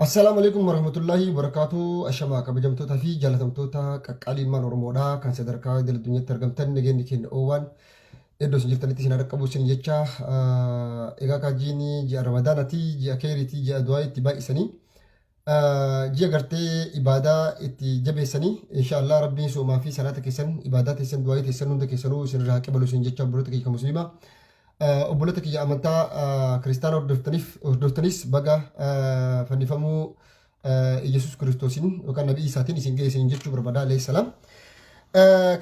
Assalamualaikum warahmatullahi wabarakatuh. Ashama kabajamtoota fi jaalatamtoota qaqqaaliimmaan Oromoodhaa kan sadarkaa idil addunyaatti argamtan nageenyi keenya oowwan iddoo isin jirtanitti isin dhaqqabu isin jecha egaa kaajiin ji'a Ramadaanaati, ji'a Keeriiti, ji'a Du'aa itti baay'isanii ji'a gartee ibaadaa itti jabeessanii inshaallah rabbiin soomaa fi salaata keessan ibaadaa teessan du'aa teessan hunda keessanuu isin irraa qabalu isin jecha obboloota kiyya musliimaa. Obboloota kiyya amantaa kiristaana hordoftanis baga fannifamuu Yesuus Kiristoosiin yookaan nabii isaatiin isin geessan jechuu barbaada alayhi salaam.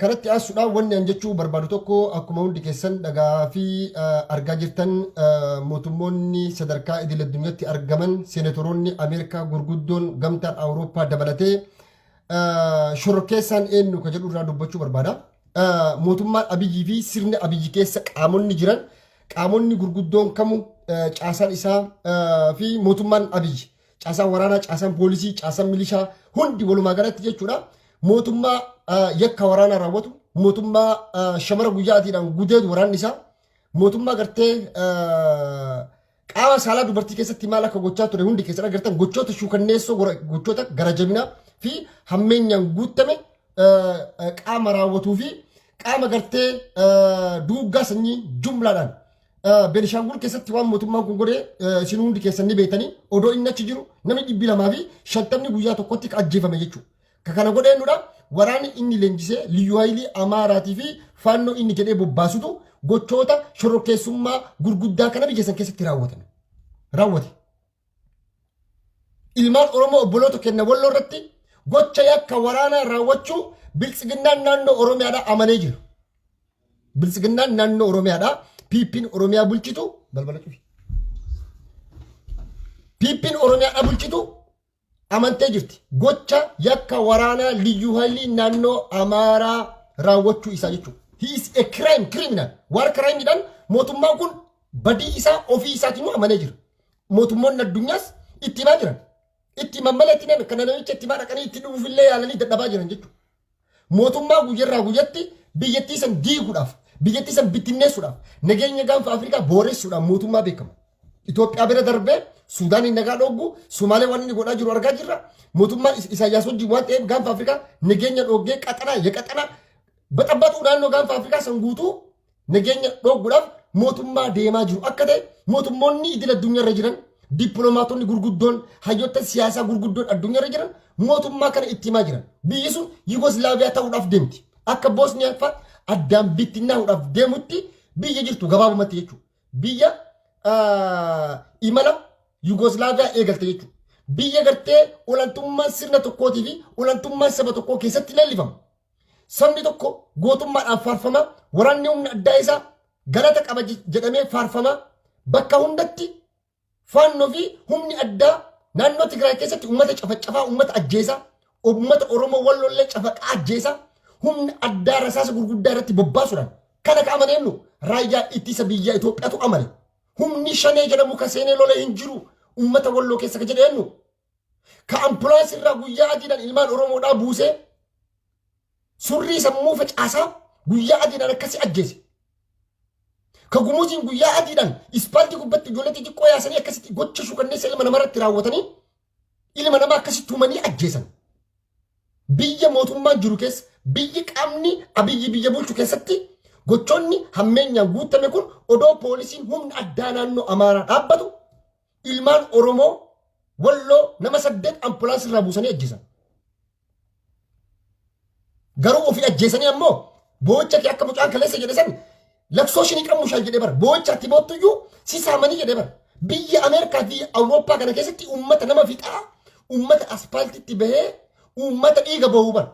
Kanatti aasuudhaan wanni an jechuu barbaadu tokko akkuma hundi keessan dhagaa fi argaa jirtan mootummoonni sadarkaa idil addunyaatti argaman seenatoroonni Ameerikaa gurguddoon gamtaan Awurooppaa dabalatee shororkeessaan eenyu ka jedhu irraa dubbachuu barbaada. Mootummaan Abiyyii fi sirni Abiyyi keessa qaamonni jiran qaamonni gurguddoon kamu caasaan isaa fi mootummaan Abiyyi caasaan waraanaa, caasaan poolisii, caasaan milishaa hundi walumaa galatti jechuudha. Mootummaa yakka waraanaa raawwatu, mootummaa shamara guyyaatiidhaan gudeedu waraanni isaa, mootummaa gartee qaama saalaa dubartii keessatti maal akka gochaa ture hundi keessatti agartan gochoota shuukanneessoo gochoota gara jabinaa fi hammeenyaan guutame qaama raawwatuu fi qaama gartee duuggaa sanyii jumlaadhaan Beenishaangul keessatti waan mootummaan kun godhee isin hundi keessan ni beektanii odoo inni achi jiru namni 250 guyyaa tokkotti ajjeefame jechuudha. Kana godhee nudha waraanni inni leenjisee liyyuu haayilii Amaaraatii fi faannoo inni jedhee bobbaasutu gochoota shororkeessummaa gurguddaa kana biyya san keessatti raawwate. Ilmaan Oromoo obboloota kenna walloo irratti gocha yakka waraanaa raawwachuu biltsiginnaan naannoo Oromiyaadhaa amanee jira. Biltsiginnaan naannoo Oromiyaadhaa piippiin Oromiyaa bulchitu balbala cufi. Piippiin Oromiyaadhaa bulchitu amantee jirti. Gocha yakka waraanaa liyyuu haayilii naannoo Amaaraa raawwachuu isaa jechuudha. He is a criminal. Waan crimiidhaan mootummaan kun badii isaa ofii isaatiin amanee jira. Mootummoonni addunyaas itti himaa jiran. Itti mammalee itti kana namicha itti himaa dhaqanii itti dhufuufillee yaalanii dadhabaa jiran jechuudha. Mootummaa guyyarraa guyyatti biyyattii san diiguudhaaf, biyyattii san bittinneessuudhaaf, nageenya gaanfa Afrikaa booressuudhaaf mootummaa beekama. Itoophiyaa bira darbee Suudaaniin nagaa dhoogu, Somaalee waan inni godhaa jiru argaa jirra. Mootummaan Isaayyaas wajjin waan ta'eef gaanfa Afrikaa nageenya dhoogee qaxanaa baxabbaxuu naannoo gaanfa Afrikaa san guutuu nageenya dhooguudhaaf mootummaa deemaa jiru akka ta'e mootummoonni idil addunyaarra jiran dippiloomaatonni gurguddoon hayyoota siyaasaa gurguddoon addunyaarra jiran mootummaa kana itti himaa jiran. Biyyi sun Yugoslaaviyaa ta'uudhaaf deemti. Akka Boosniyaa fa'aa addaan bittinnaa'uudhaaf deemutti biyya jirtu gabaabumatti jechuudha. Biyya imala Yugoslaaviyaa eegalte jechuudha. Biyya gartee olaantummaa sirna tokkootii fi olaantummaa saba tokkoo keessatti leellifama. Sabni tokko gootummaadhaan faarfama, waraanni humna addaa isaa galata qaba jedhamee faarfama. Bakka hundatti faannoo fi humni addaa naannoo Tigraay keessatti uummata cafacafaa, uummata ajjeesaa, uummata Oromoo wallollee cafaqaa ajjeesaa, humna addaa rasaasa gurguddaa irratti bobbaasuudhaan kana ka amaneennu raayyaa ittisa biyyaa Itoophiyaatu amane. Humni shanee jedhamu ka seenee lola hin jiru uummata walloo keessa ka jedheennu ka ambulaansii irraa guyyaa adiidhaan ilmaan Oromoodhaa buusee surrii sammuu facaasaa guyyaa adiidhaan akkasii ajjeese. Ka gumuuziin guyyaa adiidhaan ispaaltii gubbatti ijoollee xixiqqoo yaasanii akkasitti gocha shukanneessa ilma namarratti raawwatanii ilma namaa akkasitti tumanii ajjeesan. Biyya mootummaan jiru keessa biyyi qaamni Abiyyi biyya bulchu keessatti gochoonni hammeenyaan guutame kun odoo poolisiin humna addaa naannoo Amaaraa dhaabbatu ilmaan Oromoo walloo nama 8 ambulaansii irraa buusanii ajjeesan. Garuu ofii ajjeesanii ammoo boocha kee akka mucaan kaleessa jedhe san laksoo shinii qabmushaan jedhee bara boocha atti boottuyyuu si saamanii jedhee bara biyya Ameerikaa fi Awurooppaa kana keessatti uummata nama fixaa uummata aspaaltiitti bahee uummata dhiiga bahuu bara.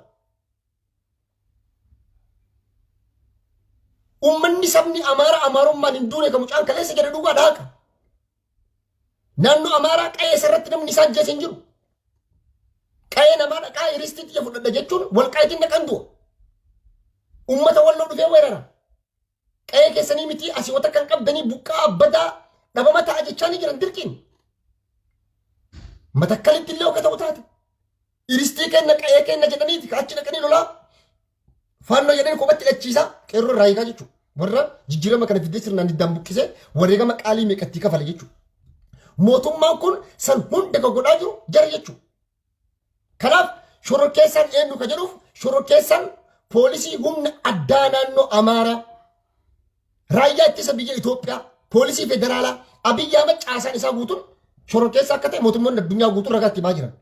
Uummanni sabni Amaaraa Amaarummaan hin duune ka mucaan kaleessa jedhe dhugaa dhaaqa. Naannoo Amaaraa qa'ee isarratti namni isaa ajjeese hin jiru. Qa'ee namaa dhaqaa hiriistii xiyya fudhadha jechuun walqaayitiin dhaqan du'a. Uummata walloo dhufee weerara. Qa'ee keessanii miti asiiwwata kan qabdanii buqqaa abbadaa dhabama ta'a jechaa ni jiran dirqiin. Matakkalitti illee akka ta'u taate. Hiriistii kenna qa'ee kenna jedhaniiti achi dhaqanii lolaa. Faannoo jedhanii kophatti dhachiisaa qeerroo irraa eegaa jechuudha. Warra jijjiirama kana fidee sirnaan iddaan buqqisee wareegama qaalii meeqatti kafale jechuudha. mootummaan kun san hunda godhaa jiru jara jechuudha. Kanaaf shororkeessaan eenyu ka jedhuuf shororkeessaan poolisii humna addaa naannoo Amaaraa raayyaa ittisa biyya Itoophiyaa poolisii federaalaa Abiyyi Ahmed caasaan isaa guutuun shororkeessa akka ta'e mootummoonni addunyaa guutuu ragaatti baa jiran.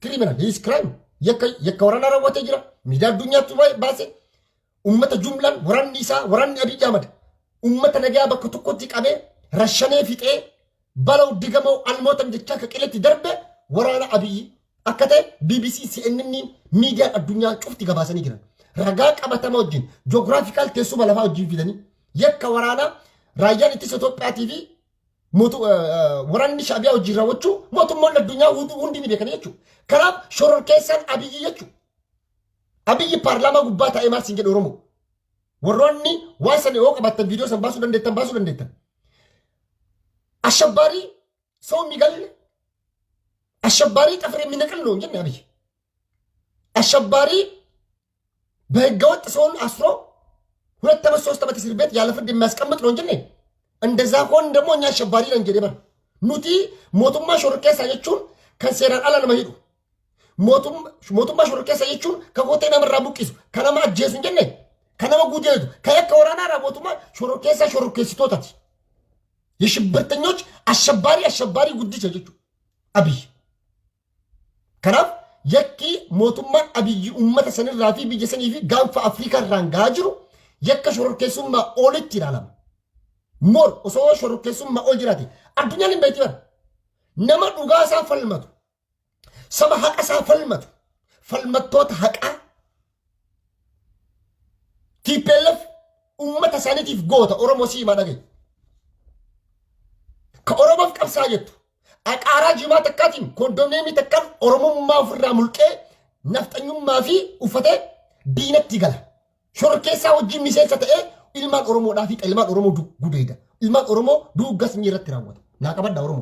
Criminal, he is crime. Yakka waraanaa raawwatee jira. Miidiyaa addunyaatti baase ummata jumlaan waraanni isaa waraanni Abiyyi Ahmed ummata nagaa bakka tokkotti qabee rashanee fixee balaa digamoo almootan jechaa ka qiletti darbe waraana Abiyyi akka ta'e BBC CNN miidiyaan addunyaa cufti gabaasanii jiran. Ragaa qabatama wajjin geographical teessuma lafaa wajjin fidanii yakka waraanaa raayyaan ittisa Itoophiyaatii fi waraanni Shaabiyaa wajjin raawwachuu mootummoonni addunyaa hundi ni beekan jechuudha. Kanaaf shororkeessaan Abiyyi jechuudha. Abiyyi paarlaamaa gubbaa taa'ee maal siin jedhu Oromoo. Warroonni waan sana yoo qabattan viidiyoo san baasuu dandeettan. Ashabbarii ሰው የሚገል አሸባሪ ጥፍር የሚነቅል ነው እንጂ አብይ አሸባሪ በህገወጥ ሰውን አስሮ 2 ዓመት 3 ዓመት እስር ቤት ያለ ፍርድ የሚያስቀምጥ ነው እንጂ እንደዛ ኮን ደግሞ እኛ አሸባሪ ነን እንጂ ደበር ኑቲ ሞቱማ ሾርኬሳ የቹን ከሴራን አላን መሄዱ ሞቱማ ሾርኬሳ የቹን ከኮቴና መራቡቂሱ ከነማ አጀሱ እንጂ ከነማ ጉዴቱ ከየከ ወራና ራቦቱማ ሾርኬሲቶታት የሽብርተኞች አሸባሪ ጉዲች አጀቹ አብይ ከናፍ የኪ ሞቱማ አብይ ኡመተ ሰነን ራፊ ቢጀሰኒ ፊ ጋንፋ አፍሪካ ራንጋጅሩ የከ ሾርኬሱማ ኦልት ይላላም ሞር ኦሶ ሾርኬሱማ ኦልጅራቲ አዱኛ ለምበይቲ በር ነማ ዱጋሳ ፈልመቱ ሰባ ሐቀሳ ፈልመቶት ሐቃ ቲፔለፍ ኡመተ ሰነቲፍ ጎታ ኦሮሞ ሲማ ነገ ከኦሮሞፍ ቀብሳ የቱ አቃራ ጅማ ተካቲም ኮንዶሚኒየም ተካም ኦሮሞማ ፍራ ሙልቄ ነፍጠኙማ ፊ ኡፈቴ ዲነት ይገላ ሾርኬሳ ወጂ ሚሴልሰ ተኤ ኢልማን ኦሮሞ ዳፊ ኢልማን ኦሮሞ ጉዴዳ ኢልማን ኦሮሞ ዱጋስ ኝረት ራወት ናቀበዳ ኦሮሞ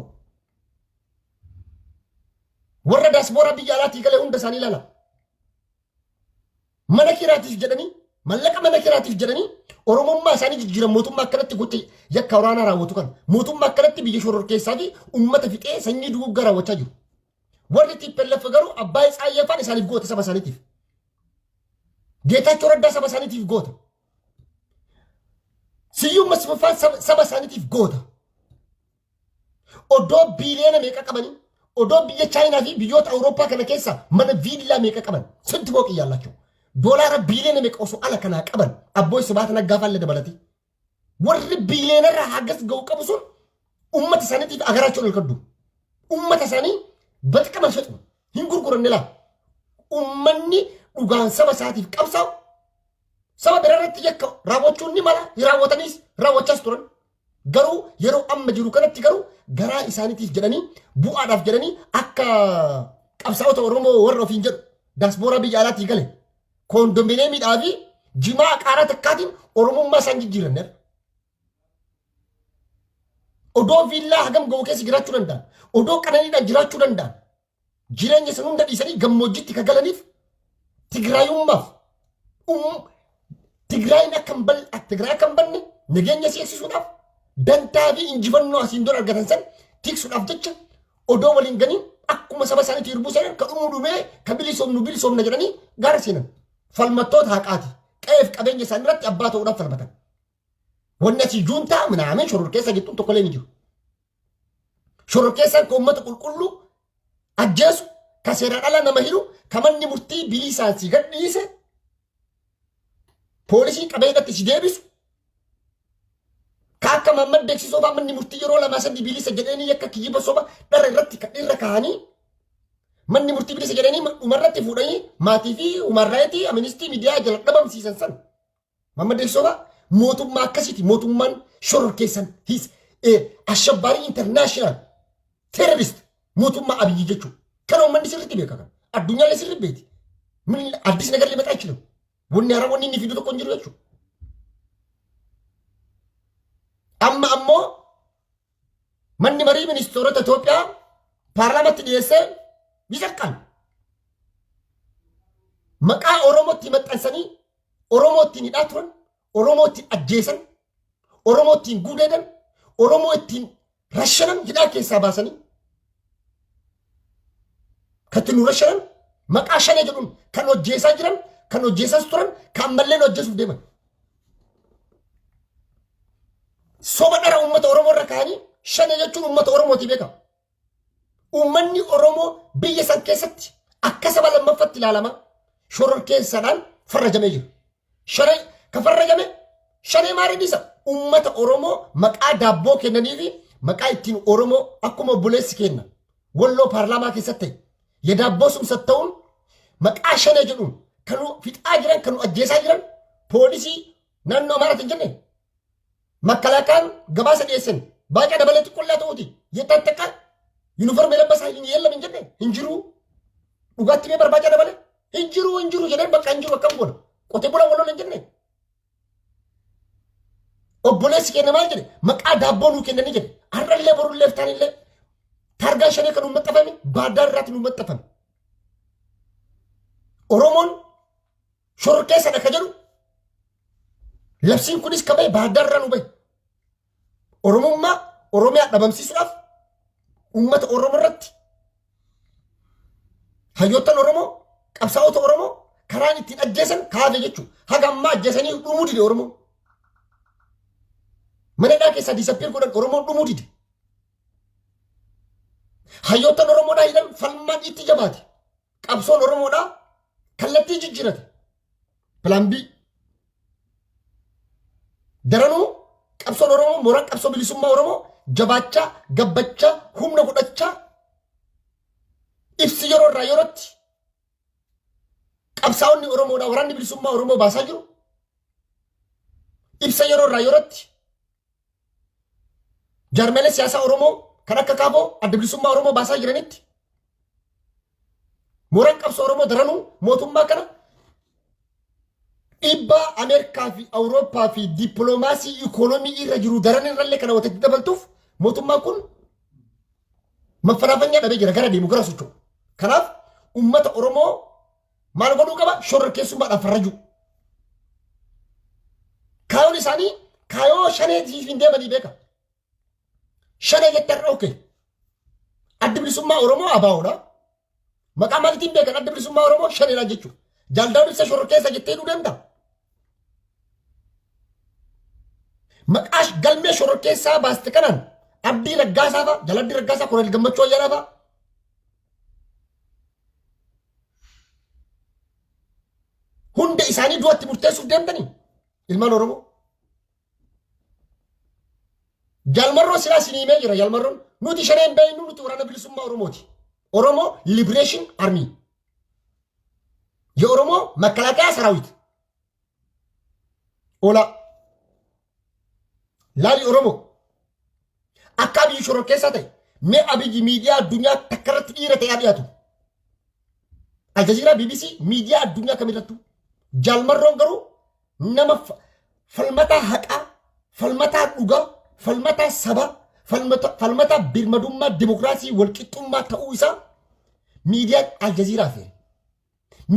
ወረ ዳስቦራ ቢያላት ይገለ ሁንደሳኒ ላላ መነኪራቲፍ ጀደኒ መለቀ መነኪራቲፍ ጀደኒ ኦሮሞማ ሳኒ ጅጅረ ሞቱማ ከለት ጎቴ የካውራና ራወቱ kan ሞቱማ ከለት ቢየ ሾርኬሳዲ ኡመተ ፊጤ ሰኝ ዱጋራ ወቻጁ ወርቲ ፐለፈ ገሩ አባይ ጻየፋን ሳሊፍ ጎተ ሰባሳኒቲፍ ጌታቸው ረዳ ሰባሳኒቲፍ ጎተ ሲዩ መስፈፋን ሰባሳኒቲፍ ጎተ ኦዶ ቢሊየን መቀቀበኒ ኦዶ ቢየ ቻይና ፊ ቢዮት አውሮፓ ከነከሳ መነ ቪላ መቀቀበን ስንት ፎቅ ይያላቸው ዶላር ቢሊየን መቀውሱ አለከና ቀበን አቦይ ስባት ነጋፋለ ደበለቲ ወር ቢሊየነር ሀገስ ገው ቀብሱን ኡመት ሰነቲፍ አገራቸው ልከዱ ኡመት ሰኒ በጥቅም አልሸጡ ይንጉርጉርንላ ኡመኒ ዱጋን ሰባሳቲፍ ቀብሳው ሰባ ደረረት የከው ራቦቹኒ ማላ ይራወተኒስ ራወቻስ ቱረን ገሩ የሮ አመጅሩ ከነት ገሩ ገራ ኢሳኒቲፍ ጀደኒ ቡአዳፍ ጀደኒ አካ ቀብሳው ተኦሮሞ ወሮ ፊንጀ ዳስቦራ ቢያላት ይገለ ኮንዶሚኒየም ዳቪ ጂማ ቃራ ተካቲም ኦሮሞማ ሳንጂጅረነር ኦዶ ቪላ ሀገም ጎኬስ ግራቹ ደንዳ ኦዶ ቀነኒዳ ጅራቹ ደንዳ ጅረኝ ሰኑ እንደዲሰኒ ገሞጅት ከገለኒፍ ትግራዩማፍ ትግራይና ከንበል ትግራይ ከንበል ነገኛ ሲክሱዳፍ ደንታቢ እንጅበኖ አሲንዶር አርገተንሰን ቲክሱዳፍ ደቸ ኦዶ ወሊንገኒ አኩመ ሰባሳኒ ይርቡሰን ከኡሙዱሜ ከቢሊሶም ነገረኒ ጋርሲነን ፈልመቶት ሀቃቲ ቀይፍ ቀበኝ ሰንረት አባቶ ወዳ ፈልመተን ወነሲ ጁንታ ምናምን ሾርኬሳ ጊጡን ተኮሌን ይጁ ሾርኬሳ ኮመት ቁልቁሉ አጀሱ ከሴራዳላ ነመሂሩ ከመኒ ሙርቲ ቢሊሳን ሲገዲሰ ፖሊሲ ቀበይነት ሲዴቢሱ ካከ መመድ ደክሲሶባ መኒ ሙርቲ ይሮ ለማሰዲ ቢሊሰ ጀደኒ የከክይ በሶባ ደረረት ከዲረ ካኒ መኒ ሙርቲ ቢሊሰ ጀደኒ ኡመረት ፉደኒ ማቲፊ ኡመራይቲ አሚኒስቲ ሚዲያ ጀለቀበም ሲሰንሰን መመድ ደክሲሶባ ሞቱማ አከሲቲ ሞቱማን ሾርኬሰን ሂስ አሸባሪ ኢንተርናሽናል ቴሮሪስት ሞቱማ አብይ ጀቹ ከነው መንዲ ስርት ቢካካ አዱኛ ላይ ስርት ቤት ምን አዲስ ነገር ሊመጣ አይችልም ወን ያራወኒ ኒፊዱ ተቆንጅሩ ጀቹ አሞ መኒ መሪ ሚኒስትሮት ኢትዮጵያ ፓርላመንት ዲኤስ ይዘቃል መቃ ኦሮሞት ይመጣሰኒ ኦሮሞት ይዳትሩን ኦሮሞቲን አጀሰን ኦሮሞቲን ጉደደን ኦሮሞቲን rashanan hidhaa keessaa baasanii katti nu rashanan maqaa shanee jedhuun kan hojjeessaa jiran kan hojjeessas turan kan malleen hojjeessuuf deeman. Soba dhara uummata Oromoo irra kaa'anii shanee jechuun uummata Oromooti beekama. Uummanni Oromoo biyya san keessatti akka saba lammaffatti ilaalama shororkeessaadhaan farrajamee jira. Shanee ka farrajame shanee maaliin isa uummata Oromoo maqaa daabboo kennanii fi maqaa ittiin Oromoo akkuma buleessi kenna. Walloo paarlaamaa keessatti የዳቦ ስም ሰጥተውን መቃሸነ ጀዱን ከኑ ፊጣ ጅራን ከኑ አጀሳ ጅራን ፖሊሲ ናኖ አማራት እንጀነ መከላከያን ገባሰ ዴሰን ባጫ ደበለት ቆላቶቲ የታጠቀ ዩኒፎርም የለበሰ ኃይል የለም እንጀነ እንጅሩ ኡጋት ሜ በርባጫ ደበለ እንጅሩ ጀደን በቃ እንጅሩ አከምቦን ቆቴ ቡላ ወሎ እንጀነ ኦቦሌስ ከነ ማለት መቃ ዳቦኑ ከነ ንጀ አረለ በሩ ለፍታን ለ ታርጋ ሸኔ ከኑ መጠፈም ባዳራት ነው መጠፈም ኦሮሞን ሾርኬ ሰደከጀሩ ለብሲን ኩዲስ ከበይ ባዳራ ነው በይ ኦሮሞማ ኦሮሚያ ደበምሲሱፍ ኡመት ኦሮሞ ረት ሀዮተን ኦሮሞ ቀብሳውት ኦሮሞ ከራን ኢቲን አጀሰን ካደ ጀቹ ሀጋማ አጀሰኒ ዱሙዲ ኦሮሞ መነዳ ከሳ ዲሰፒር ጎደን ኦሮሞ ዱሙዲ hayyotan oromoodha hidhan falmaan itti jabaate qabsoon oromoodha kallattii jijjiirate pilaan B daranuu qabsoon oromoo mooraa qabsoo bilisummaa oromoo jabaachaa gabbachaa humna godhachaa ibsi yeroo irraa yerootti qabsaa'onni oromoodha waraanni bilisummaa oromoo baasaa jiru ibsa yeroo irraa yerootti jaarmelee siyaasaa oromoo kan akka kaaboo adda bilisummaa oromoo baasaa jiranitti mooraan qabsoo oromoo daranuu mootummaa kana dhiibbaa ameerikaa fi awurooppaa fi dippiloomaasii ikoonoomii irra jiru daran irrallee kana walitti dabaltuuf mootummaan kun maffalaafanyaa dhabee jira gara deemu gara socho'u. Kanaaf uummata oromoo maal godhuu qaba shororkeessummaadhaan farrajuu. Kaayoon isaanii kaayoo shaneetiif hin deemanii beeka. Shanee jettan oke adda bilisummaa oromoo abaawoodha maqaa maalitiin beekan adda bilisummaa oromoo shaneedha jechuudha jaaldaawwan ibsa shororkeessa jettee hidhuu danda'a maqaa galmee shororkeessaa baaste kanaan abdii raggaasaa fa'a jaladdi raggaasaa kolonel gammachuu ayyaanaa fa'a hunda isaanii du'atti murteessuuf deemtanii ilmaan oromoo jalmarro sila sinime jira jalmarron nuti shaneen baynu nuti waraana bilisummaa oromooti oromo liberation army የኦሮሞ መከላከያ ሰራዊት ኦላ ላሊ ኦሮሞ አካባቢ ሾሮኬሳተ ሜ አብይ ሚዲያ አዱኛ ተከረት ዲረተ ያዲያቱ አልጀዚራ ቢቢሲ ሚዲያ አዱኛ ከሚለቱ ጃልመሮን ገሩ ነመ ፈልመታ ሀቃ ፈልመታ ዱጋ ፈልመታ ሰባ ፈልመታ ቢርመዱማ ዲሞክራሲ ወልቂጡማ ተኡሳ ሚዲያ አልጀዚራ ፈ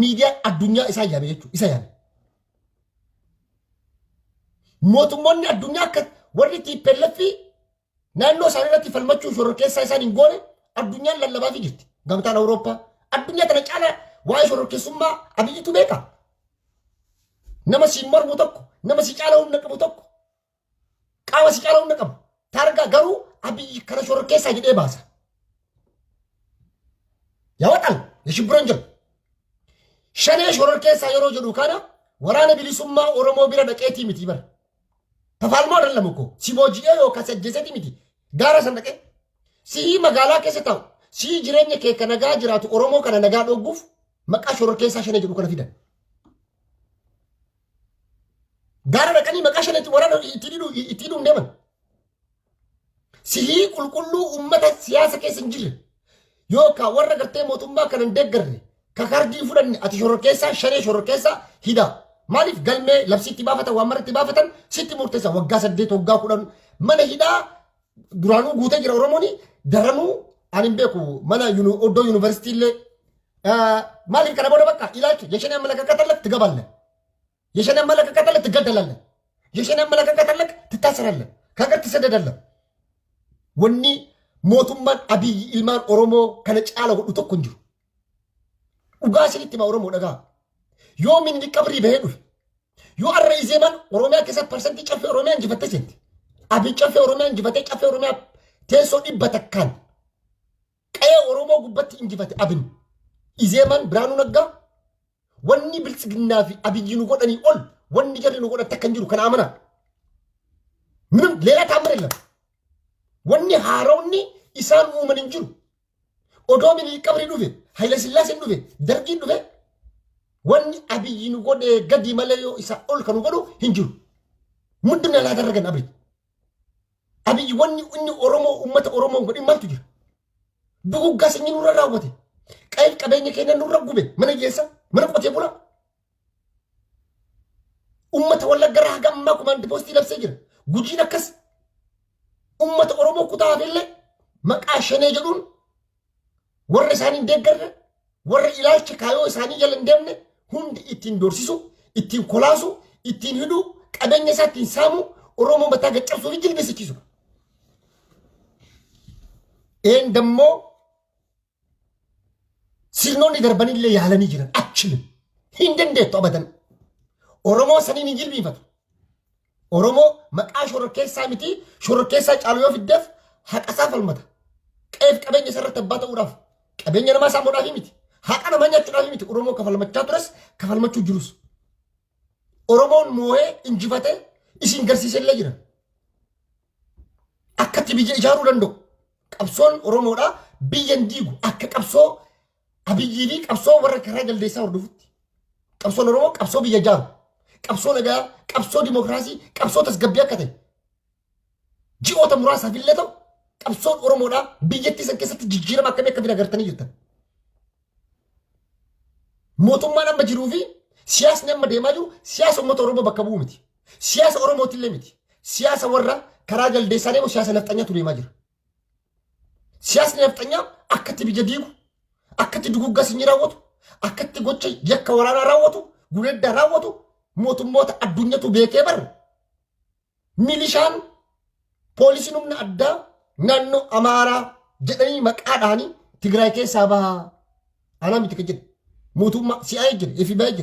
ሚዲያ አዱኛ ኢሳ ያበየቹ ኢሳ ያበ ሞቱሞኒ አዱኛ ከ ወሪ ቲፔለፊ ናኖ ሳሪራቲ ፈልመቹ ሾሮኬሳ ኢሳን እንጎነ አዱኛን ለለባፊ ጅት ገምታን አውሮፓ አዱኛ ተነጫለ ዋይ ሾሮኬሱማ አብይቱ ቤካ ነመ ሲመር ሙተኩ ነመ ሲጫለው ነቀቡ ተኩ ቃዋ ሲጫለው ነቀቡ ታርጋ ገሩ አብይ ከረ ሾሮኬሳ ጅዴ ባሳ ያወጣል የሽብሮንጀል ሸኔ ሾሮኬሳ የሮ ጀዱ ካና ወራነ ቢሊሱማ ኦሮሞ ቢራ ደቄቲ ሚቲ በር ተፋልሞ አይደለም እኮ ሲቦጂኤ ዮ ከሰጀሰቲ ሚቲ ጋራ ሰንደቀ ሲ መጋላ ከሰታው ሲ ጅሬኛ ከነጋ ጅራቱ ኦሮሞ ከነ ነጋ ዶጉፍ መቃ ሾሮኬሳ ሸኔ ጀዱ ከነ ፊደን ጋራ ደቀኒ መቃ ሸኔ ወራነ ኢቲዱ እንደምን ሲ ቁልቁሉ ኡመተ ሲያሰ ከስንጅል ዮ ካ ወረ ገርቴ ሞቱማ ከነ እንደገር ከካርዲ ፉደን አቲ ሾሮኬሳ ሸኔ ሾሮኬሳ ሂዳ ማሊፍ ገልሜ ለብሲቲ ባፈተ ወመርቲ ባፈተን ሲቲ ሙርቴሳ ወጋ ሰዴት ወጋ ኩደን መነ ሂዳ ዱራኑ ጉቴ ጅራ ኦሮሞኒ ደረኑ አንምቤኩ መነ ኦዶ ዩኒቨርሲቲ ለ ማሊፍ ከነ ቦደ በቃ ኢላክ የሸኔ አመለካከተለክ ትገባለ የሸኔ አመለካከተለክ ትገደላለ የሸኔ አመለካከተለክ ትታሰራለ ከሀገር ትሰደዳለ wanni mootummaan Abiyyi ilmaan Oromoo kana caala godhu tokko hin jiru. Dhugaa isinitti hima Oromoo dhagaa. Yoo minni qabrii bahee dhufe yoo arra izeeman Oromiyaa keessatti parsantii caffee Oromiyaa injifattee seenti. Abiy caffee Oromiyaa injifatee caffee Oromiyaa teessoo 100 qe'ee Oromoo gubbatti injifate abin. Izeeman Biraanuu Naggaa wanni biltsiginnaa fi Abiyyi nu godhanii ol wanni jarri nu godhan takka hin jiru kana amanaa. ምንም ሌላ ታምር የለም ወኒ ሃሮኒ ኢሳን ሙመን እንጅሩ ኦዶሚኒ ቀብሪ ዱቤ ኃይለ ሥላሴ ዱቤ ደርጊ ዱቤ ወኒ አብይን ጎደ ገዲ መለዮ ኢሳ ኦል ከኑ ጎዱ እንጅሩ ምንድነው ያላደረገን አብይ ወኒ ኦሮሞ ኡመተ ኦሮሞ ጎዲ ማልቱ ጅር ዱጉጋስኝ ኑራ ራወቴ ቀይል ቀበኝ ከነ ኑራ ጉቤ ምን ይየሳ ምን ቆቴ ቡላ ኡመተ ወለገራ ገማ ኮማንድ ፖስት ይለብሰ ጅር ጉጂ ነከስ ኡመተ ኦሮሞ ኩታፈለ መቃሸኔ ጀዱን ወረ ሳኒ እንደገረ ወረ ኢላልች ካዮ ሳኒ ጀለ እንደምነ ሁንድ ኢቲን ዶርሲሱ ኢቲን ኮላሱ ኢቲን ሂዱ ቀበኝ ሳቲን ሳሙ ኦሮሞ መታገጨርሱ ይጅል በስኪሱ ኤን ደሞ ሲኖኒ ደርበኒለ ያለኒ ጅረን አችልም ሂንደንዴቶ አበደን ኦሮሞ ሰኒን ይጅል ቢፈቱ ኦሮሞ መቃ ሾርኬሳ ሚቲ ሾርኬሳ ጫልዮ ፍደፍ ሐቀሳ ፈልመታ ቀይፍ ቀበኝ የሰረተባተ ውራፍ ቀበኝ ለማሳ ሞዳፊ ሚቲ ሐቀነ ማኛቹ ዳፊ ሚቲ ኦሮሞ ከፈልመቻ ድረስ ከፈልመቹ ጅሩስ ኦሮሞን ሞሄ እንጅፈተ ኢሲን ገርሲሰለ ጅራ አከቲ ቢጀ ኢጃሩ ደንዶ ቀብሶን ኦሮሞዳ ቢየን ዲጉ አከ ቀብሶ አብይዲ ቀብሶ ወረ ከራ ጀልዴሳ ወርዱፍት ቀብሶን ኦሮሞ ቀብሶ ቢየጃሩ ቀብሶ ነጋ ቀብሶ ዲሞክራሲ ቀብሶ ተስገቢያ ከተ ጂኦተ ሙራሳ ፊለተው ቀብሶ ኦሮሞዳ ቢየቲ ሰከሰት ጅጅራ ማከመ ከቢና ገርተን ይርተ ሞቱማና በጅሩፊ ሲያስ ነመ ደማጁ ሲያስ ኦሞቶ ኦሮሞ በከቡ ምቲ ሲያስ ኦሮሞ ትለምቲ ሲያስ ወራ ከራጀል ደሳኔ ሲያስ ነፍጠኛ ቱ ደማጅር ሲያስ ነፍጠኛ አከቲ ቢጀዲጉ አከቲ ድጉጋ ሲኝራወቱ አከቲ ጎቸ የከ ወራራ ራወቱ ጉለዳ ራወቱ ሞቱሞታ አዱኛቱ ቤኬ በር ሚሊሻን ፖሊሲኑምና አዳ ናኖ አማራ ጀደኒ መቃዳኒ ትግራይ ከሳባ አላም ይተከጀ ሞቱማ ሲአይጅ ኤፊባይጅ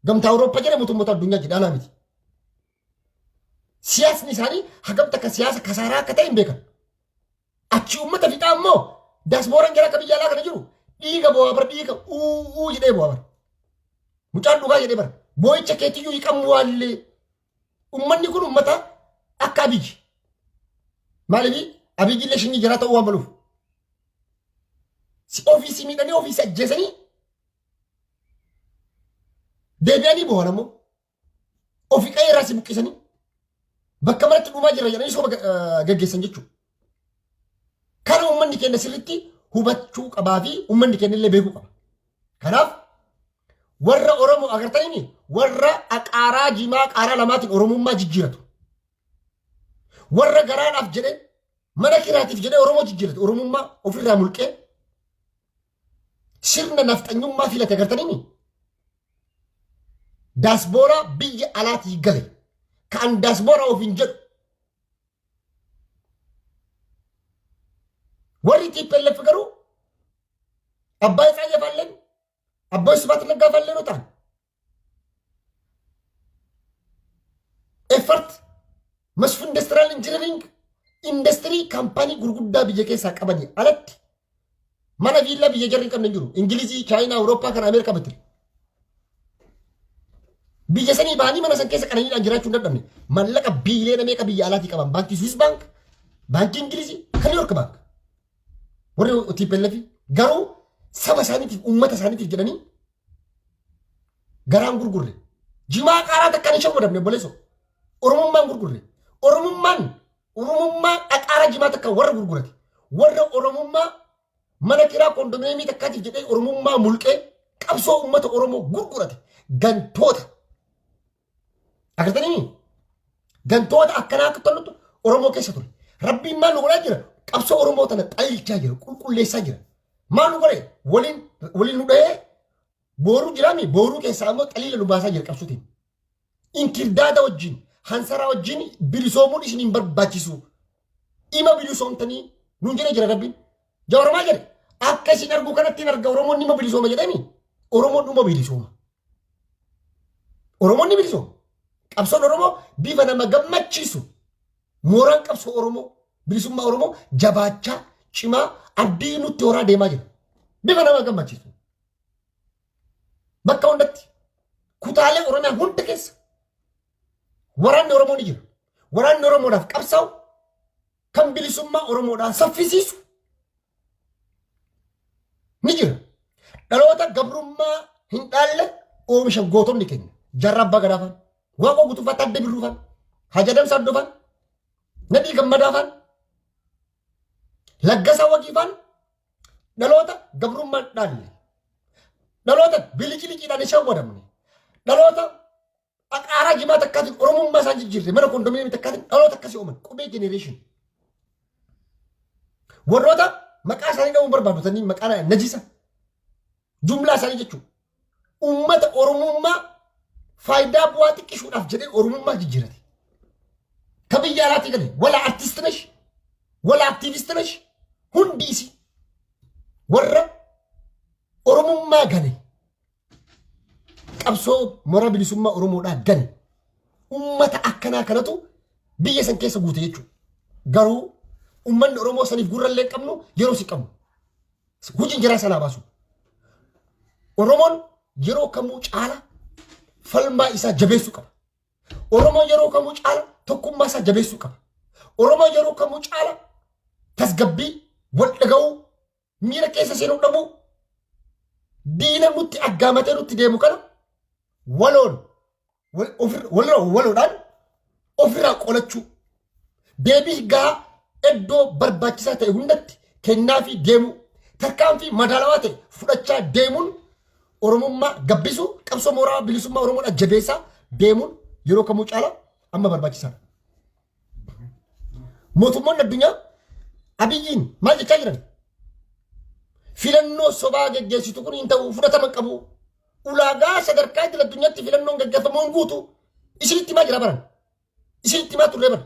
ገምታ አውሮፓ ጀደ ሞቱሞታ አዱኛ ጀ አላም ይት ሲያስ ኒሳኒ ሀገምታ ከሲያስ ከሳራ ከታይ ቤከ አቺ ኡመተ ፊጣሞ ዳስቦራን ገራ ከብያላ ከነጅሩ ዲገ ቦበር ዲገ ይደ ቦበር ሙጫን ዱጋ ይደ በር ቦይቸ ከቲዩ ይቀምዋል ኡመኒ ኩን ኡመታ አካቢጅ ማለቢ አብይ ለሽኝ ጀራተው ወምሉ ሲ ኦፊስ ሚደኒ ኦፊስ አጀሰኒ ደዳኒ በኋላሞ ኦፊ ቀይ ራሲ ቡቂሰኒ በከመረት ዱማ ጀራ ጀራ ይሶ ገገሰን ጀቹ ካለ ኡመኒ ከነ ስልቲ ሁበቹ ቀባፊ ኡመኒ ከነ ለቤኩ ከናፍ ወረ ኦሮሞ አገርተኒ ወረ አቃራ ጂማ ቃራ ለማትን ኦሮሞማ ጅጅረቱ ወረ ገራን አፍጀደ መነኪራቲፍ ጀደ ኦሮሞ ጅጅረቱ ኦሮሞማ ኦፍራ ሙልቄ ሲርነ ነፍጠኙማ ፊለ ተገርተኒ ዳስቦራ ቢይ አላት ይገለ ካን ዳስቦራ ኦፊንጀ ወሪቲ ፐለፍገሩ አባይ ጻየፋለን አባይ ስባት ነጋፋለን ወጣ ኤፈርት መስፍ ኢንዱስትሪያል ኢንጂነሪንግ ኢንዱስትሪ ካምፓኒ ጉርጉዳ ቢየከሳ ቀበኒ አለት ማና ቪላ ቢየጀሪን ቀም ነጅሩ እንግሊዚ ቻይና አውሮፓ ከን አሜሪካ በትል ቢየሰኒ ባኒ ማና ሰንከሰ ቀነኒ አንጅራቹ እንደደም ማለቀ ቢሊየን አሜሪካ ቢያላት ይቀባን ባንክ ስዊስ ባንክ ባንክ እንግሊዚ ከኒውዮርክ ባንክ ወሬ ቲፔለፊ ጋሩ ሰባ ሳኒት ኡመተ ሳኒት ጀደኒ ገራን ጉርጉሬ ጂማ ቃራ ተከንሸ ወደም ቦሌሶ ኦሮሞማን ጉርጉሬ ኦሮሞማ አቃራ ጂማ ተከ ወረ ጉርጉሬ ወረ ኦሮሞማ መነኪራ ኮንዶሚኒየም ተካቲ ጀደ ኦሮሞማ ሙልቄ ቀብሶ ኡመተ ኦሮሞ ጉርጉሬ ገንቶታ አገርተኒ ገንቶታ አከናክተሉት ኦሮሞ ከሰቱ ረቢማ ለወላ ጅራ ቀብሶ ኦሮሞ ተነ ጣይልቻ ጅራ ቁልቁሌሳ ጅራ ማኑ ጎሬ ወሊን ኑደ ቦሩ ጅራሚ ቦሩ ከሳሞ ጠሊለ ሉባሳ ጅራ ቀብሱቲ ኢንኪርዳዳ ወጂን ሃንሰራ ወጂን ቢሪሶሙን ኢስኒን በርባቺሱ Ima bilisoomtanii nuun jira jira rabbiin. Jawarmaa jedhe akka isin arguu kanatti hin arga Oromoon nima bilisooma jedhanii Oromoon dhuma bilisooma. Oromoon ni bilisooma. Qabsoon Oromoo bifa nama gammachiisu mooraan qabsoo Oromoo bilisummaa Oromoo jabaachaa cimaa abdii nutti horaa deemaa jira. Bifa nama gammachiisu. Bakka hundatti kutaalee Oromiyaa hunda keessa waraanni Oromoo ni jira. Waraanni Oromoodhaaf qabsaa'u kan bilisummaa Oromoodhaan saffisiisu ni jira. Dhaloota gabrummaa hin dhaalle oomishan gootonni keenya. Jarra abbaa gadaafan, waaqoo guutuufaa tadde birruufan, hajadam saddofan, nadhii gammadaafan, laggasaa waqiifan dhaloota gabrummaa hin dhaalle. Dhaloota biliciliqiidhaan hin shawwadamne. Dhaloota aqaaraa jimaa takkaatiin Oromummaa isaan jijjiirre mana kondominiyeemii takkaatiin dhaloota akkasii uuman qubee jenereeshin. Warroota maqaa isaanii dha'uun barbaadotanii maqaa najisa jumlaa isaanii jechuudha. Uummata Oromummaa faayidaa bu'aa xiqqishuudhaaf jedhee Oromummaa jijjiirate. Ka biyya alaatii galee wala artiist nesh wala aktiivist nesh hundiisi warra Oromummaa gane qabsoo mora bilisummaa Oromoodhaa gane uummata akkanaa kanatu biyya san keessa guute jechuudha. Garuu ummanni Oromoo saniif gurrallee qabnu yeroo si qabnu hojiin jiraa sanaa baasu. Oromoon yeroo kamuu caala falmaa isaa jabeessuu qaba. Oromoon yeroo kamuu caala tokkummaa isaa jabeessuu qaba. Oromoon yeroo kamuu caala tasgabbii wal dhaga'uu miira keessa seenuu dhabuu diina nutti aggaamatee nutti deemu kana waloodhaan ofirraa qolachuu deebii gahaa iddoo barbaachisaa ta'e hundatti kennaa fi deemuu tarkaanfii madaalawaa ta'e fudhachaa deemuun Oromummaa gabbisuu qabsoo mooraa bilisummaa Oromoodhaa jabeessaa deemuun yeroo kamuu caala amma barbaachisaadha. Mootummoonni addunyaa Abiyyiin maal jechaa jiran? Filannoo sobaa geggeessitu kun hin ta'u fudhatama qabu. Ulaagaa sadarkaa idil addunyaatti filannoon gaggeeffamuun guutu isinitti himaa jira baran. Isinitti himaa turre bara.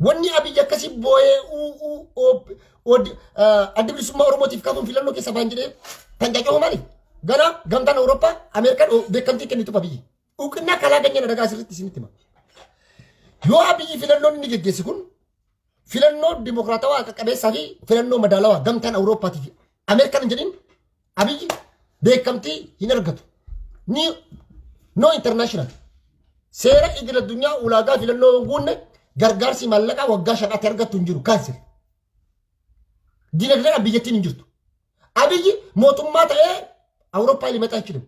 Wanni Abiyyi akkasii boo'ee adda bilisummaa Oromootiif kaasuun filannoo keessa ba'an jedhee kan jajjahu maali? Gana gamtaan Awurooppaa Ameerikaan beekamtii kennitu Abiyyi. Uqinaa kalaa ganyaa dhagaa asirratti isinitti hima. Yoo Abiyyi filannoon inni geggeessi kun filannoo dimokiraatawaa qaqqabeessaa fi filannoo madaalawaa gamtaan Awurooppaatii fi Ameerikaan hin jedhin Abiyyi beekamtii hin argatu. Ni no international seera idil addunyaa ulaagaa filannoo guunne gargaarsi maallaqaa waggaa shaqaatti argattu hin jiru kaansel. Dinagdeen biyyattiin hin jirtu. Abiyyi mootummaa ta'ee Awurooppaa limataa hin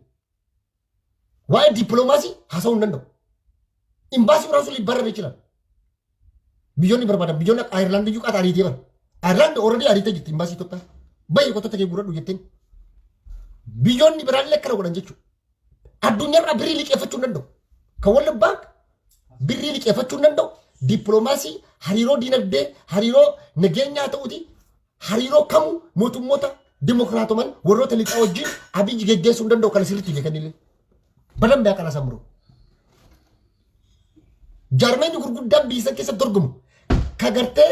waa'ee dippiloomaasii haasa'uu hin danda'u. Imbaasii raasu libbarra beekilan. Biyyoonni barbaadan biyyoonni akka Ayirlaand iyyuu qaata ariitee bara. Ayirlaand already ariitee jirti imbaasii Itoophiyaa. Baay'ee qottota kee gurradhu jetteen. Biyyoonni biraallee akkana godhan jechuudha. Addunyaarraa birrii liqeeffachuu hin danda'u. Kan World Bank birrii liqeeffachuu hin danda'u. Dippiloomaasii hariiroo dinagdee hariiroo nageenyaa ta'uuti hariiroo kamuu mootummoota dimokiraatoman warroota lixaa wajjin Abiyyi geggeessuu hin danda'u kan sirriitti beekanillee. Badan beekan asamuroo. Jaarmeenyi gurguddaan biyya keessatti dorgomu kagartee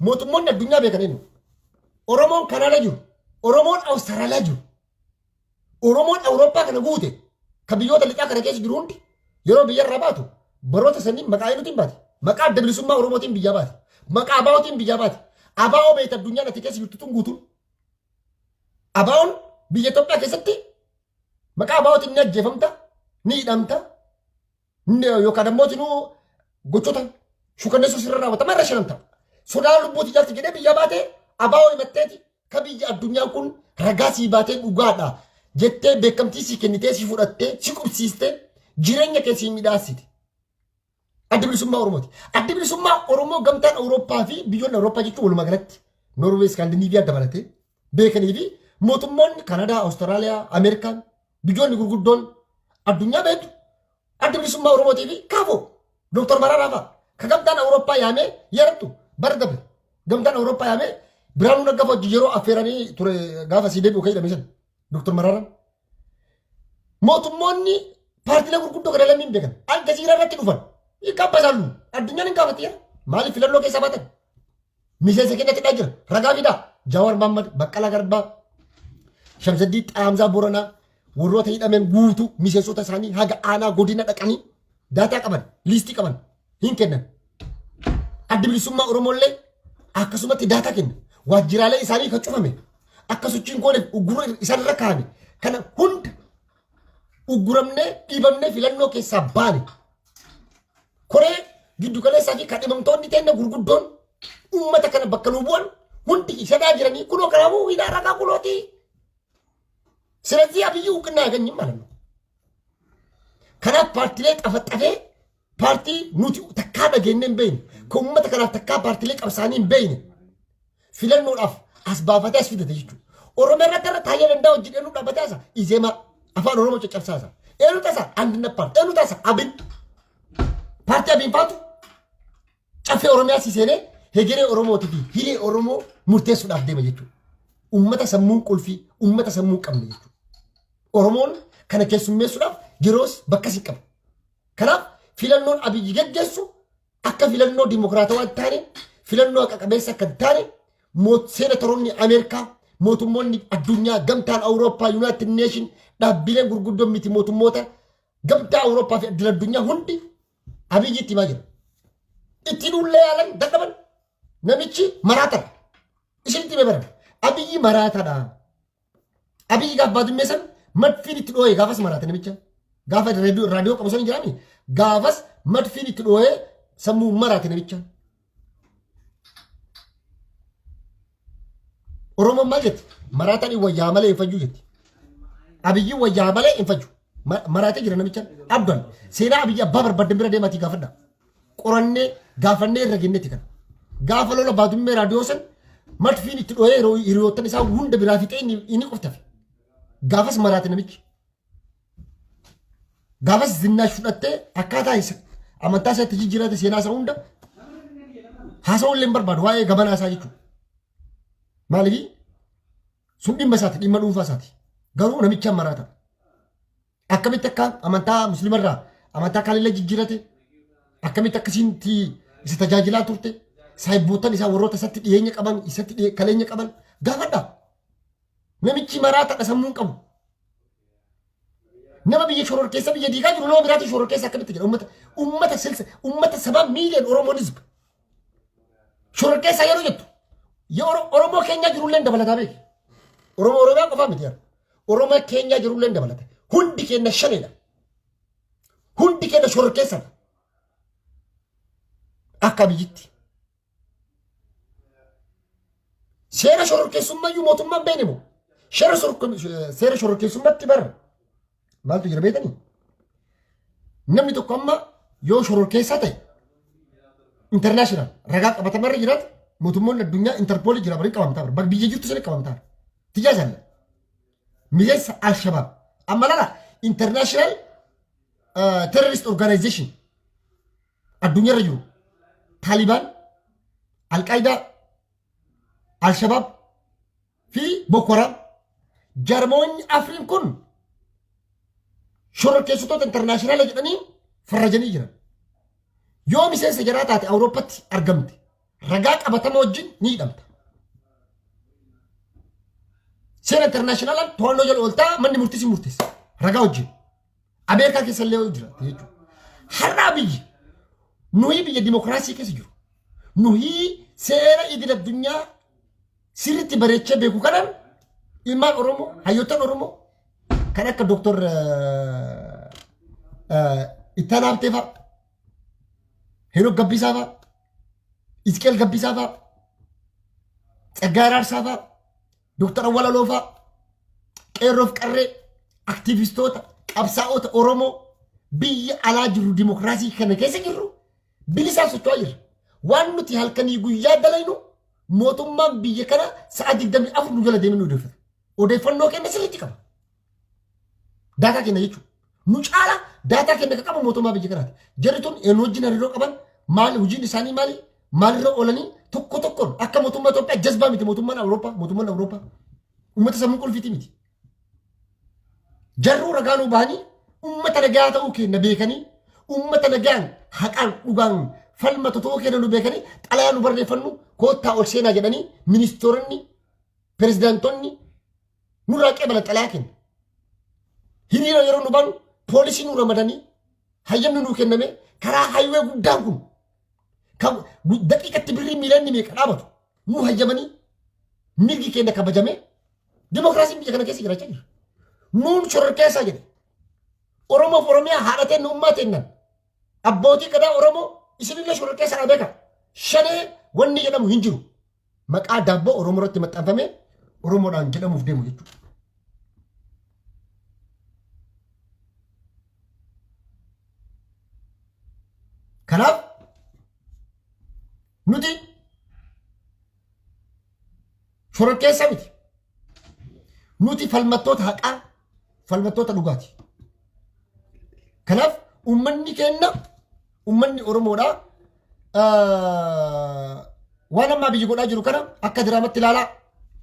mootummoonni addunyaa beekan eenyu. Oromoon Kanadaa jiru. Oromoon Awustiraaliyaa jiru. Oromoon Awurooppaa kana guute kan biyyoota lixaa kana keessa jiru hundi yeroo biyyarraa baatu baroota sanii maqaa eenyutiin baate. Maqaa adda bilisummaa Oromootiin biyyaa baate. Maqaa abaa'ootiin biyyaa baate. Abaa'oo beekta addunyaan ati keessa jirtu tun guutuun. Abaa'oon biyya Itoophiyaa keessatti maqaa abaa'ootiin ni ajjeefamta, ni hidhamta, yookaan ammoo gochoota shukanneessuu sirra raawwatama irra shanamta. Sodaa lubbuuti jalti jedhee biyyaa baatee abaa'oo himatteeti ka biyya addunyaan kun ragaa sii baatee dhugaadha jettee beekamtii sii kennitee sii fudhattee sii qubsiistee jireenya kee sii midhaasiti. Adda bilisummaa Oromooti. Adda bilisummaa Oromoo gamtaan Awurooppaa fi biyyoonni Awurooppaa jechuun walumaa galatti Noorweey, Iskaandinaaviyaa dabalatee beekanii fi mootummoonni Kanadaa, Awustiraaliyaa, Ameerikaan biyyoonni gurguddoon addunyaa beektu adda bilisummaa Oromootii fi kaafoo Dr. Mararaa fa'a ka gamtaan Awurooppaa yaamee yeerattu bara dabre gamtaan Awurooppaa yaamee Biraanuu Naggaa wajjin yeroo affeeranii ture gaafa sii deebi'u ka'ee san Dr. Mararaan mootummoonni paartiilee gurguddoo kana lammiin beekan Aljaziiraa irratti dhufan. Ikabbasalu addunyaan hin gaafatee Maaliif filannoo keessaa baatan? Miseensa keenyatti dhaa jira. Ragaa fidaa. Jawaar Mahammad, Baqqalaa Garbaa, Shamsaddii Xaamzaa Booranaa warroota hidhameen guutuu miseensota isaanii haga aanaa godina dhaqanii daataa qaban, liistii qaban hin kennan. Adda bilisummaa Oromollee akkasumatti daataa kenna. Waajjiraalee isaanii kan cufame akka sochiin gooneef uggura isaanirra kaa'ame. Kana hunda ugguramnee dhiibamnee filannoo keessaa baane. Koree giddu galeessaa fi kadhimamtoonni teenya gurguddoon uummata kana bakka nu bu'an hundi isadaa jiranii kunoo kanaafuu hidhaa ragaa kunooti. ስለዚህ አብይ እውቅና ያገኝም ማለት ነው። ከናፍ ፓርቲ ላይ ጠፈጠፈ ፓርቲ ኑቲ ተካ ደገነን በይን ከኡመተ ከናፍ ተካ ፓርቲ ላይ ቀብሳኒን በይን ፊለኖ ዳፍ አስባፈታ ያስፊደተ ይቹ ኦሮሜራ ተረ ታየለ እንዳው ጅደኑ ዳበታሳ ኢዜማ አፋን ኦሮሞ ጨጨብሳሳ ኤሉ ተሳ አንድነት ፓርቲ ኤሉ ተሳ አብን ፓርቲ አብን ፓቱ ጨፌ ኦሮሚያ ሲሴኔ ሄገሬ ኦሮሞ ትፊ ሂሌ ኦሮሞ ሙርቴሱ ዳፍ ደመ ይቹ ኡመተ ሰሙን ቁልፊ ኡመተ ሰሙን ቀምነ ይቹ ኦሮሞን ከነ keessummeessuudhaaf jiroos bakka si qaba. Kanaaf filannoon abiyyi geggeessu akka filannoo dimokiraatawaa taane filannoo qaqabeessa kan taane seenatoroonni Ameerikaa mootummoonni addunyaa gamtaan Awurooppaa Yuunaayitid Neeshin dhaabbileen gurguddoon miti mootummoota gamtaa Awurooppaa fi addunyaa addunyaa hundi abiyyiitti himaa jira. Ittiin ullee yaalan dadhaban namichi maraatadha. Isinitti beebaran abiyyi maraatadha. Abiyyi gaaf baadummeessan madfiin itti dhoo'ee gaafas maraate namicha gaafa raadiyoo qabu sanii jiraami gaafas madfiin itti dhoo'ee sammuu maraate namicha. Oromoon maal jetti maraataan wayyaa malee hin fajjuu jetti. Abiyyi wayyaa malee hin fajju maraatee jira namicha abdan seenaa abiyyi abbaa barbaadan bira deematii gaafadha. Qorannee gaafannee irra gennetti kana gaafa lola baadummee raadiyoo san madfiin itti dhoo'ee hiriyoottan isaa hunda biraa fixee inni qoftafe. Gaafas maraate namichi. Gaafas zinnaa fudhattee akkaataa isa amantaa isaatti jijjiirate seenaa isaa hunda haasawuu illee hin barbaadu waa'ee gabanaa isaa jechuudha. Maaliif sun dhimma isaati dhimma dhuunfaa isaati. Garuu namicha maraata. Akkamitti akka amantaa musliimarraa amantaa kaalillee jijjiirate akkamitti akkasitti isa tajaajilaa turte saayibboottan isaa warroota isatti dhiyeenya qaban isatti kaleenya qaban gaafadha. Namichi maraata sammuun qabu. Nama biyya shoror keessa biyya diigaa jiru nama biraati shoror keessa akkamitti jedha ummata 7 miiliyoon Oromoon hizba. Shoror keessa yeroo jettu Oromoo keenya jirullee dabalataa beeki. Oromiyaa qofaa miti yaa. Oromoo keenya jirullee dabalata. Hundi keenya shanidha. Hundi keenya shoror keessadha. Akka biyyitti. Seera shoror keessummayyuu mootummaan beekne moo? Seera shoror keessummatti barra. Maaltu jira beekanii? Namni tokko amma yoo shoror keessaa ta'e internaashinaal ragaa qabatamarra jiraate mootummoonni addunyaa interpoolii jira bari qabamtaa bara. Bakka biyya jirtu sani qabamtaa. Tijaajila. Miseensa Al-Shabaab. Amma lala internaashinaal terrorist organization addunyaarra jiru. Taalibaan, Al-Qaayidaa, Al-Shabaab fi Boko Haram jarmoonni Afriin kun shoror keessattoota internaashinaala jedhanii farrajanii jiran. Yoo miseensa jaraa taate Awurooppaatti argamte ragaa qabatama wajjin ni hidhamta. Seera internaashinaala to'annoo jala ooltaa manni murtii si murteessa ragaa wajjin. Ameerikaa keessa illee jira jechuudha. Har'aa biyyi nuyi biyya dimokiraasii keessa jiru. Nuyi seera idil addunyaa sirriitti bareechee beeku kanaan ilmaan Oromoo hayyoottan Oromoo kan akka Dr. Ittaanaa Habtee fa'a, Heenok Gabbisaa fa'a, Isqeel Gabbisaa fa'a, Tsaggaayee Raarsaa fa'a, Dr. Awwalaloo fa'a, qeerroof qarree aktiivistoota qabsaa'ota Oromoo biyya alaa jiru dimokiraasii kana keessa jirru bilisaaf socho'aa jirra. Waan nuti halkanii guyyaa dalaynu mootummaan biyya kana sa'a 24 nu jala deemee nu odeeffata. Odeeffannoo kenna sirriitti qaba. Daataa kenna jechuudha. Nu caala daataa kenna kan qabu mootummaa biyya kanaati. Jarri tun eenyu wajjin hariiroo qaban maali hojiin isaanii maali maalirra oolanii tokko tokkoon akka mootummaa Itoophiyaa jazbaa miti mootummaan Awurooppaa uummata sammuu qulfiitii miti. Jarruu ragaanuu bahanii uummata nagaa ta'uu kenna beekanii uummata nagaan haqaan dhugaan falmatu tokko kennan nu beekanii xalayaa nu barreeffannu koottaa ol seenaa jedhanii ministoonni pirezidaantonni nurraa qeebala xalayaa kenna. Hiriira yeroo nu baanu poolisii nu ramadanii hayyamni nuu kenname karaa hayiwee guddaan kun kan daqiiqatti birrii miilanni meeqa dhaabatu nu hayyamanii mirgi keenya kabajame dimokiraasiin biyya kana keessa jiraachaa jira. Nuun shororkeessaa jedhe Oromoof Oromiyaa haadhateen nu ummaa teennan abbootii gadaa Oromoo isinillee shororkeessaa beeka shanee wanni jedhamu hin jiru maqaa daabboo Oromoo irratti maxxanfamee Oromoodhaan jedhamuuf deemu jechuudha. Kanaaf nuti shororkeessaa miti. Nuti falmattoota haqaa, falmattoota dhugaati. Kanaaf uummanni keenya, uummanni Oromoodhaa waan ammaa biyyi godhaa jiru kana akka diraamatti ilaalaa.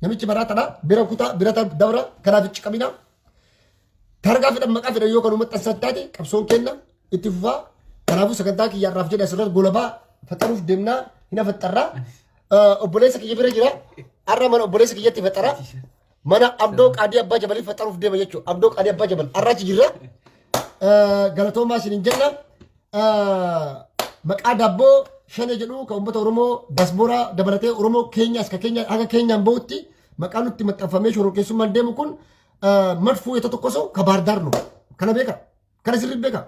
Namichi baraataadha. Bira kutaa, bira dabra, kanaaf ichi qabina. Targaa fedhan maqaa fedhan yoo kanuu maxxansan taate qabsoon keenya itti fufaa. Kanaafuu sagantaa kiyyaarraaf jedhe asirratti golabaa faxaruuf deemnaa hin faxarraa. Obboleessa kiyya bira jira. Har'a mana obboleessa kiyyatti faxaraa. Mana Abdoo Qaadii Abbaa Jabaliif faxaruuf deema jechuudha. Abdoo Qaadii Abbaa Jabal har'achi jirra. Galatoomaa isin hin jenna. Maqaa daabboo shanee jedhu kan uummata Oromoo dasbooraa dabalatee Oromoo keenyaas ka keenya haga keenyaan bahutti maqaa nutti maxxanfamee shororkeessummaan deemu kun madfuu yoo tokkosoo ka baardaar nu kana beeka. Kana sirrii beeka.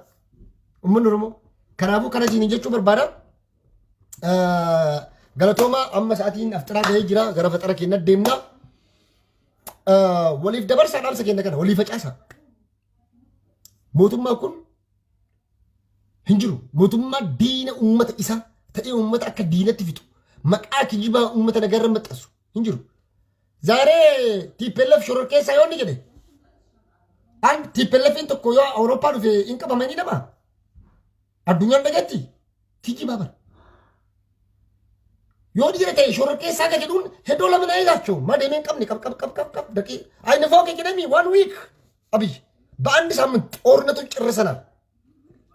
Uummanni Oromoo. Kanaafuu kana isin jechuu barbaada. Galatoomaa amma sa'aatiin afxiraa gahee jira gara faxara keenya deemna. Waliif dabarsaa dhaamsa keenya kana waliif facaasaa. Mootummaa kun hin jiru. Mootummaa diina uummata isaa ta'ee uummata akka diinatti fixu maqaa kijibaa uummata nagarra maxxansu hin jiru. Zaaree TPLF shororkeessaa yoo inni jedhe an TPLFin tokko yoo Awurooppaa dhufe hin qabamanii nama. Addunyaan dhagatti kijibaa bara. Yoo dhiira ta'e shororkeessaa ka jedhuun hedduu lama na eegaachuu ma deemee hin qabne qab daqii ayna fooqee jedhanii 1 week abiy በአንድ ሳምንት ጦርነቱን ጨርሰናል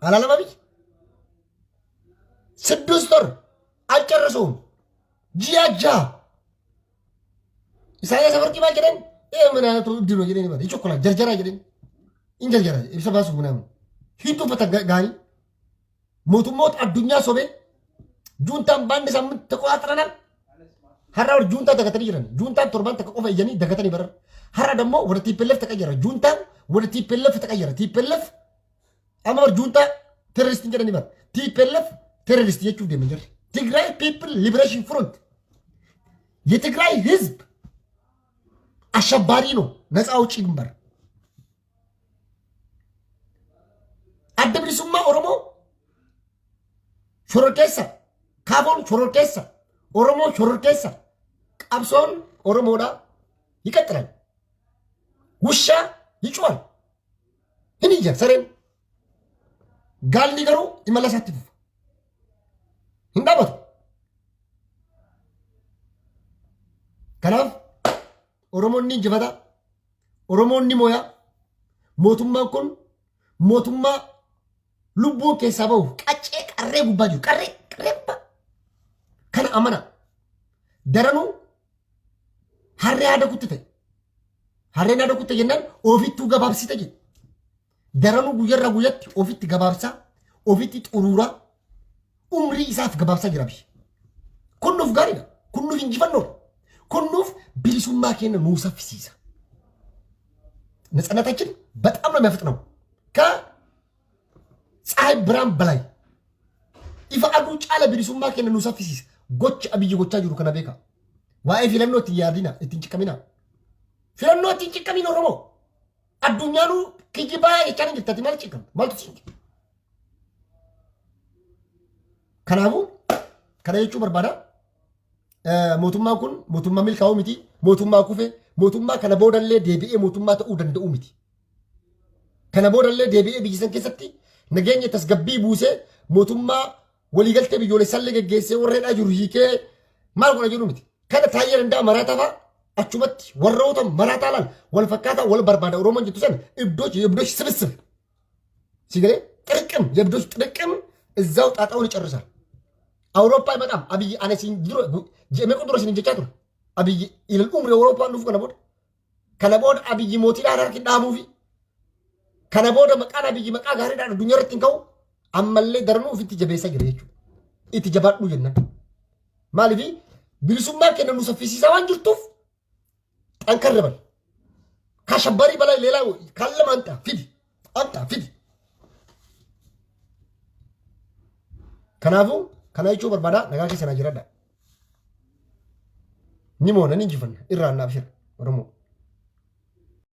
አላለም አብይ 6 ወር አልጨረሰውም ጂያጃ ኢሳያስ አፈወርቂ ባጀደን ምን አይነቱ እብድ ነው ጀደን ይባል ይቾኮላ ጀርጀራ ጀደን እንጀርጀራ ይሰባሱ ምናምን ሂዱ በተጋጋኒ ሞቱሞት አዱኛ ሶቤ ጁንታን በአንድ ሳምንት ተቆጣጥረናል ሀራው ጁንታ ተከተል ይረን ጁንታን ቶርባን ተቆፈ ይጀኒ ደከተን ይበረ ሀራ ደግሞ ወደ ቲፒኤልኤፍ ተቀየረ ጁንታን ወደ ቲፒኤልኤፍ ተቀየረ ቲፒኤልኤፍ አማር ጁንታ ቴሮሪስት እንጀራ ይባል ቲፒኤልኤፍ ቴሮሪስት የቹ ደምንጀር ትግራይ ፒፕል ሊበሬሽን ፍሮንት የትግራይ ህዝብ አሸባሪ ነው ነፃ አውጪ ግንባር አደብሪሱማ ኦሮሞ ሾሮኬሳ ካቦን ሾሮኬሳ ኦሮሞ ሾሮኬሳ ቀብሶን ኦሮሞዳ ይቀጥላል ውሻ ይጮሃል እንija ሰሬን ጋል ሊገሩ ይመለሳትፍ እንዳባቱ ከናፍ ኦሮሞኒ ጅፈታ ኦሮሞኒ ሞያ ሞቱማ ኩን ሞቱማ ልቡ ከሰበው ቀጨ ቀሬ ጉባጁ ቀሬ ቀሬባ ከነ አመና ደረኑ ሀሬ አደኩትተ ሀሬና አደኩትተ የናን ኦፊቱ ገባብሲተ ጀ ደረኑ ጉየራ ጉየት ኦፊት ገባብሳ ኦፊት ጡሩራ ኡምሪ ኢሳፍ ገባብሳ ጅራቢ ኩኑፍ ጋሪዳ ኩኑፍ እንጂፈኖ ኩኑፍ ቢሊሱማ ከነ ሙሰፍሲሳ ነፃነታችን በጣም ነው የሚያፈጥነው ከፀሐይ ብርሃን በላይ ይፈአዱ ጫለ ቢሊሱማ ከነ ሙሰፍሲሳ ጎች አብይ ጎቻ ጅሩ ከነ ቤካ ዋይ ፊለኖት ያዲና እትንጭቀሚና ፊለኖት እንጭቀሚና ሮሞ አዱኛኑ kijibaa jechaan jirtati maal ciqam maaltu siin kanaafuu kana jechuu barbaada mootummaan kun mootummaa milkaa'uu miti mootummaa kufe mootummaa kana boodallee deebi'ee mootummaa ta'uu danda'u miti kana boodallee deebi'ee biyyisan keessatti nageenya tasgabbii buusee mootummaa waliigaltee biyyoolessaallee geggeessee warreedhaa jiru hiikee maal godha jedhu miti kana taayee danda'a maraataa fa'a achumatti warroota maraataalaan wal fakkaataa wal barbaada oromoon jettu san የእብዶች ስብስብ ሲገለ ጥርቅም የእብዶች ጥርቅም እዛው ጣጣውን ይጨርሳል Awurooppaa himatam abiyyi ana siin dura jeemee qodura siin jechaa ture. Abiyyi ilal umri Awurooppaan dhufu kana booda abiyyi mootiidhaan harki dhaabuufi kana booda maqaan abiyyi maqaa gaariidhaan addunyaa irratti hin ka'u ammallee daranuu ofitti jabeessaa jira jechuudha. Itti jabaadhuu jennan. Maaliif bilisummaa kennan nu saffisiisaa waan jirtuuf xankarra bal. Kashabbarii balaa leelaa kallama anta fidi. Kanaafuu kana jechuu barbaada nagaa keessa naa jiradha. Ni moona ni injifanna irraa naaf shira Oromoo.